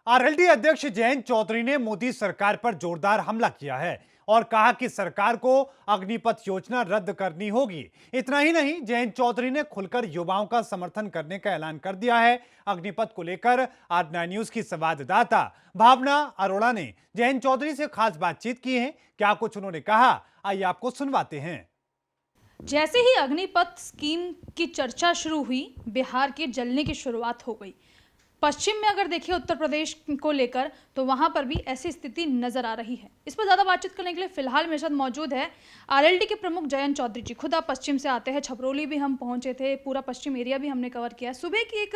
RLD अध्यक्ष जयंत चौधरी ने मोदी सरकार पर जोरदार हमला किया है और कहा कि सरकार को अग्निपथ योजना रद्द करनी होगी। इतना ही नहीं, जयंत चौधरी ने खुलकर युवाओं का समर्थन करने का ऐलान कर दिया है। अग्निपथ को लेकर आज 9 न्यूज की संवाददाता भावना अरोड़ा ने जयंत चौधरी से खास बातचीत की है। क्या कुछ उन्होंने कहा, आइए आपको सुनवाते हैं। जैसे ही अग्निपथ स्कीम की चर्चा शुरू हुई, बिहार के जलने की शुरुआत हो गई। पश्चिम में अगर देखिए उत्तर प्रदेश को लेकर, तो वहां पर भी ऐसी स्थिति नजर आ रही है। इस पर ज्यादा बातचीत करने के लिए फिलहाल मेरे साथ मौजूद है आरएलडी के प्रमुख जयंत चौधरी जी। खुद आप पश्चिम से आते हैं, छपरोली भी हम पहुंचे थे, पूरा पश्चिम एरिया भी हमने कवर किया। सुबह की एक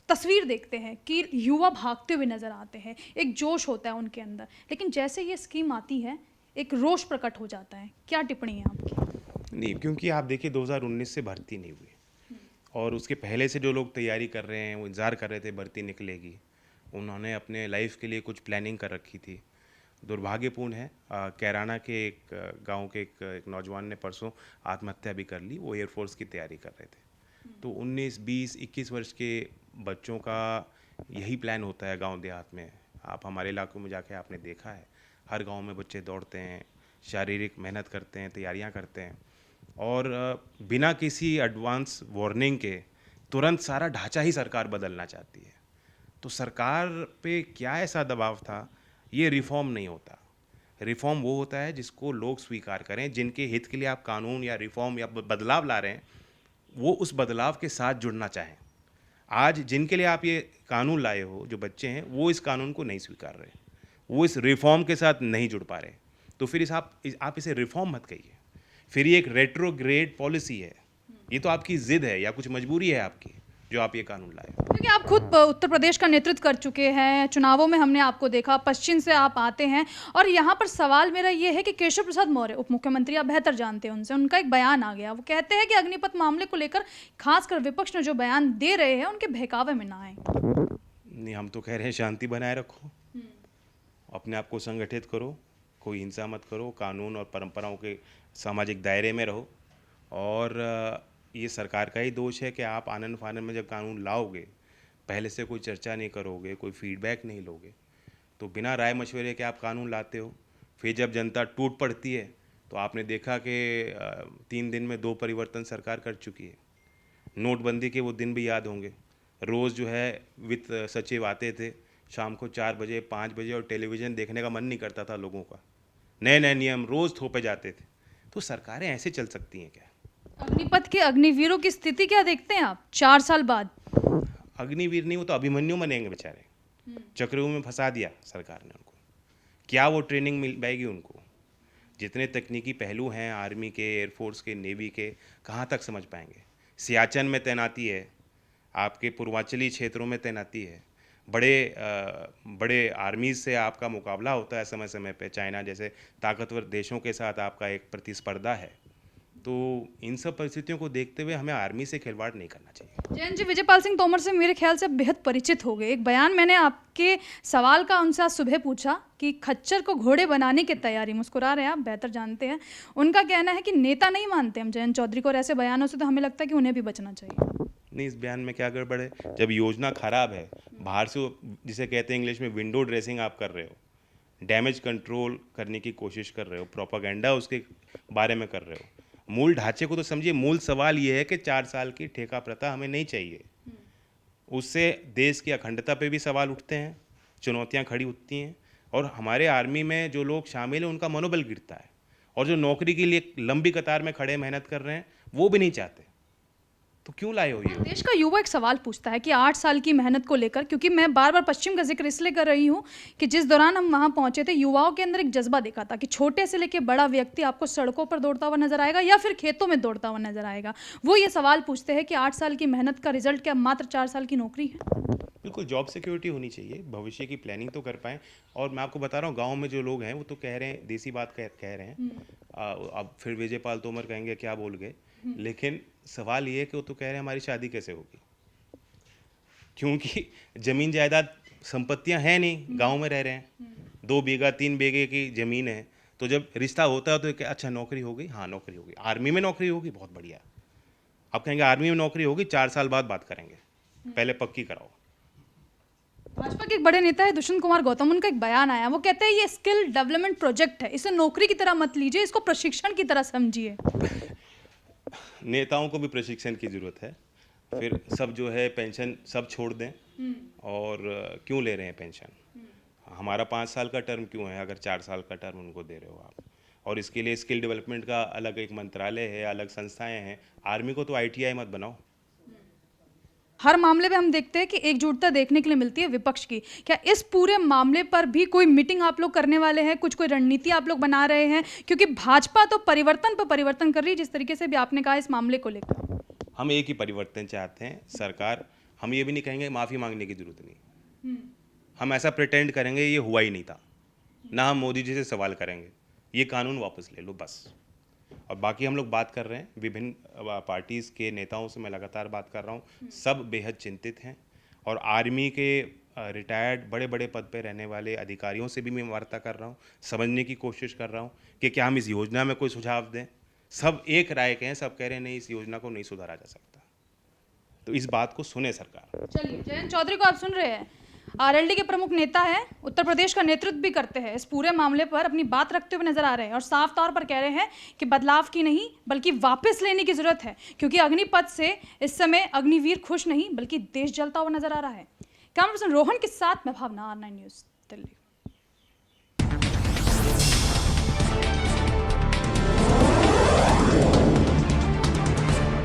तस्वीर देखते हैं कि युवा भागते हुए नजर आते हैं, एक जोश होता है उनके अंदर, लेकिन जैसे ये स्कीम आती है एक रोष प्रकट हो जाता है। क्या टिप्पणी है आपकी? नहीं, क्योंकि आप देखिए 2019 से भर्ती नहीं हुई और उसके पहले से जो लोग तैयारी कर रहे हैं वो इंतज़ार कर रहे थे भर्ती निकलेगी। उन्होंने अपने लाइफ के लिए कुछ प्लानिंग कर रखी थी। दुर्भाग्यपूर्ण है, कैराना के एक गांव के एक नौजवान ने परसों आत्महत्या भी कर ली। वो एयरफोर्स की तैयारी कर रहे थे। तो 19, 20, 21 वर्ष के बच्चों का यही प्लान होता है गाँव देहात में। आप हमारे इलाकों में जाके आपने देखा है, हर गाँव में बच्चे दौड़ते हैं, शारीरिक मेहनत करते हैं, तैयारियाँ करते हैं और बिना किसी एडवांस वार्निंग के तुरंत सारा ढांचा ही सरकार बदलना चाहती है। तो सरकार पे क्या ऐसा दबाव था? ये रिफॉर्म नहीं होता। रिफॉर्म वो होता है जिसको लोग स्वीकार करें, जिनके हित के लिए आप कानून या रिफॉर्म या बदलाव ला रहे हैं, वो उस बदलाव के साथ जुड़ना चाहें। आज जिनके लिए आप ये कानून लाए हो, जो बच्चे हैं, वो इस कानून को नहीं स्वीकार रहे, वो इस रिफॉर्म के साथ नहीं जुड़ पा रहे। तो फिर आप इसे रिफॉर्म मत कहिए। फिर ये एक रेट्रोग्रेड पॉलिसी है। ये तो आपकी जिद है या कुछ मजबूरी है आपकी, जो आप ये कानून लाए। क्योंकि आप खुद उत्तर प्रदेश का नेतृत्व कर चुके हैं, चुनावों में हमने आपको देखा, पश्चिम से आप आते हैं, और यहाँ पर सवाल मेरा ये है कि केशव प्रसाद मौर्य उप मुख्यमंत्री, आप बेहतर जानते हैं उनसे, उनका एक बयान आ गया। वो कहते हैं कि अग्निपथ मामले को लेकर खासकर विपक्ष ने जो बयान दे रहे हैं उनके बहकावे में ना आए। नहीं, हम तो कह रहे हैं शांति बनाए रखो, अपने आप को संगठित करो, कोई हिंसा मत करो, कानून और परंपराओं के सामाजिक दायरे में रहो। और ये सरकार का ही दोष है कि आप आनन फानन में जब कानून लाओगे, पहले से कोई चर्चा नहीं करोगे, कोई फीडबैक नहीं लोगे, तो बिना राय मशवरे के आप कानून लाते हो। फिर जब जनता टूट पड़ती है, तो आपने देखा कि 3 दिन में 2 परिवर्तन सरकार कर चुकी है। नोटबंदी के वो दिन भी याद होंगे। रोज़ जो है वित्त सचिव आते थे शाम को 4 बजे, 5 बजे, और टेलीविज़न देखने का मन नहीं करता था लोगों का। नए नए नियम रोज़ थोपे जाते थे। तो सरकारें ऐसे चल सकती हैं क्या? अग्निपथ के अग्निवीरों की स्थिति क्या देखते हैं आप 4 साल बाद? अग्निवीर नहीं, वो तो अभिमन्यु बनेंगे बेचारे। चक्रव्यूह में फंसा दिया सरकार ने उनको। क्या वो ट्रेनिंग मिल पाएगी उनको? जितने तकनीकी पहलू हैं आर्मी के, एयरफोर्स के, नेवी के, कहाँ तक समझ पाएंगे? सियाचन में तैनाती है, आपके पूर्वांचली क्षेत्रों में तैनाती है, बड़े आर्मीज से आपका मुकाबला होता है समय समय पे। चाइना जैसे ताकतवर देशों के साथ आपका एक प्रतिस्पर्धा है। तो इन सब परिस्थितियों को देखते हुए हमें आर्मी से खिलवाड़ नहीं करना चाहिए। जयंत जी, विजयपाल सिंह तोमर से मेरे ख्याल से बेहद परिचित हो गए। एक बयान मैंने आपके सवाल का उनसे आज सुबह पूछा कि खच्चर को घोड़े बनाने की तैयारी, मुस्कुरा रहे हैं, आप बेहतर जानते हैं। उनका कहना है कि नेता नहीं मानते हम जयंत चौधरी को, और ऐसे बयानों से तो हमें लगता है कि उन्हें भी बचना चाहिए। नहीं, इस बयान में क्या गड़बड़ है? जब योजना खराब है, बाहर से जिसे कहते हैं इंग्लिश में विंडो ड्रेसिंग आप कर रहे हो, डैमेज कंट्रोल करने की कोशिश कर रहे हो, प्रोपागेंडा उसके बारे में कर रहे हो, मूल ढांचे को तो समझिए। मूल सवाल ये है कि 4 साल की ठेका प्रथा हमें नहीं चाहिए। उससे देश की अखंडता पे भी सवाल उठते हैं, चुनौतियां खड़ी होती हैं, और हमारे आर्मी में जो लोग शामिल हैं उनका मनोबल गिरता है, और जो नौकरी के लिए लंबी कतार में खड़े मेहनत कर रहे हैं वो भी नहीं चाहते। तो क्यों लाए हो ये? देश का युवा एक सवाल पूछता है कि 8 साल की मेहनत को लेकर, क्योंकि मैं बार बार पश्चिम का जिक्र इसलिए कर रही हूँ कि जिस दौरान हम वहाँ पहुंचे थे, युवाओं के अंदर एक जज्बा देखा था कि छोटे से लेकर बड़ा व्यक्ति आपको सड़कों पर दौड़ता हुआ नजर आएगा या फिर खेतों में दौड़ता हुआ नजर आएगा। वो ये सवाल पूछते हैं कि 8 साल की मेहनत का रिजल्ट क्या मात्र 4 साल की नौकरी है? बिल्कुल, जॉब सिक्योरिटी होनी चाहिए, भविष्य की प्लानिंग तो कर पाएँ। और मैं आपको बता रहा हूँ, गांव में जो लोग हैं वो तो कह रहे हैं, देसी बात कह रहे हैं। अब फिर विजयपाल तोमर कहेंगे क्या बोल गए, लेकिन सवाल ये है कि वो तो कह रहे हैं हमारी शादी कैसे होगी, क्योंकि ज़मीन जायदाद संपत्तियां हैं नहीं, गांव में रह रहे हैं, 2 बीघा 3 बीघे की ज़मीन है। तो जब रिश्ता होता है तो क्या, अच्छा नौकरी हो गई, हाँ नौकरी होगी, आर्मी में नौकरी होगी, बहुत बढ़िया। आप कहेंगे आर्मी में नौकरी होगी, 4 साल बाद बात करेंगे, पहले पक्की कराओ। भाजपा के एक बड़े नेता है दुष्यंत कुमार गौतम, उनका एक बयान आया, वो कहते हैं ये स्किल डेवलपमेंट प्रोजेक्ट है, इसे नौकरी की तरह मत लीजिए, इसको प्रशिक्षण की तरह समझिए। नेताओं को भी प्रशिक्षण की ज़रूरत है। फिर सब जो है पेंशन सब छोड़ दें, और क्यों ले रहे हैं पेंशन? हमारा 5 साल का टर्म क्यों है अगर 4 साल का टर्म उनको दे रहे हो आप? और इसके लिए स्किल डेवलपमेंट का अलग एक मंत्रालय है, अलग संस्थाएं हैं। आर्मी को तो ITI मत बनाओ। हर मामले में हम देखते हैं कि एकजुटता देखने के लिए मिलती है विपक्ष की। क्या इस पूरे मामले पर भी कोई मीटिंग आप लोग करने वाले हैं, कोई रणनीति आप लोग बना रहे हैं? क्योंकि भाजपा तो परिवर्तन पर परिवर्तन कर रही है, जिस तरीके से भी आपने कहा इस मामले को लेकर। हम एक ही परिवर्तन चाहते हैं। सरकार, हम ये भी नहीं कहेंगे माफ़ी मांगने की जरूरत नहीं। हम ऐसा प्रिटेंड करेंगे ये हुआ ही नहीं था, ना हम मोदी जी से सवाल करेंगे, ये कानून वापस ले लो बस। और बाकी हम लोग बात कर रहे हैं, विभिन्न पार्टीज़ के नेताओं से मैं लगातार बात कर रहा हूँ, सब बेहद चिंतित हैं। और आर्मी के रिटायर्ड बड़े बड़े पद पे रहने वाले अधिकारियों से भी मैं वार्ता कर रहा हूँ, समझने की कोशिश कर रहा हूँ कि क्या हम इस योजना में कोई सुझाव दें। सब एक राय के हैं, सब कह रहे हैं नहीं, इस योजना को नहीं सुधारा जा सकता। तो इस बात को सुने सरकार। चलिए, जयंत चौधरी को आप सुन रहे हैं, RLD के प्रमुख नेता हैं, उत्तर प्रदेश का नेतृत्व भी करते हैं, इस पूरे मामले पर अपनी बात रखते हुए नजर आ रहे हैं और साफ तौर पर कह रहे हैं कि बदलाव की नहीं बल्कि वापस लेने की जरूरत है, क्योंकि अग्निपथ से इस समय अग्निवीर खुश नहीं बल्कि देश जलता हुआ नजर आ रहा है। कैमरा पर्सन रोहन के साथ मैं भावना, R9 न्यूज़ दिल्ली।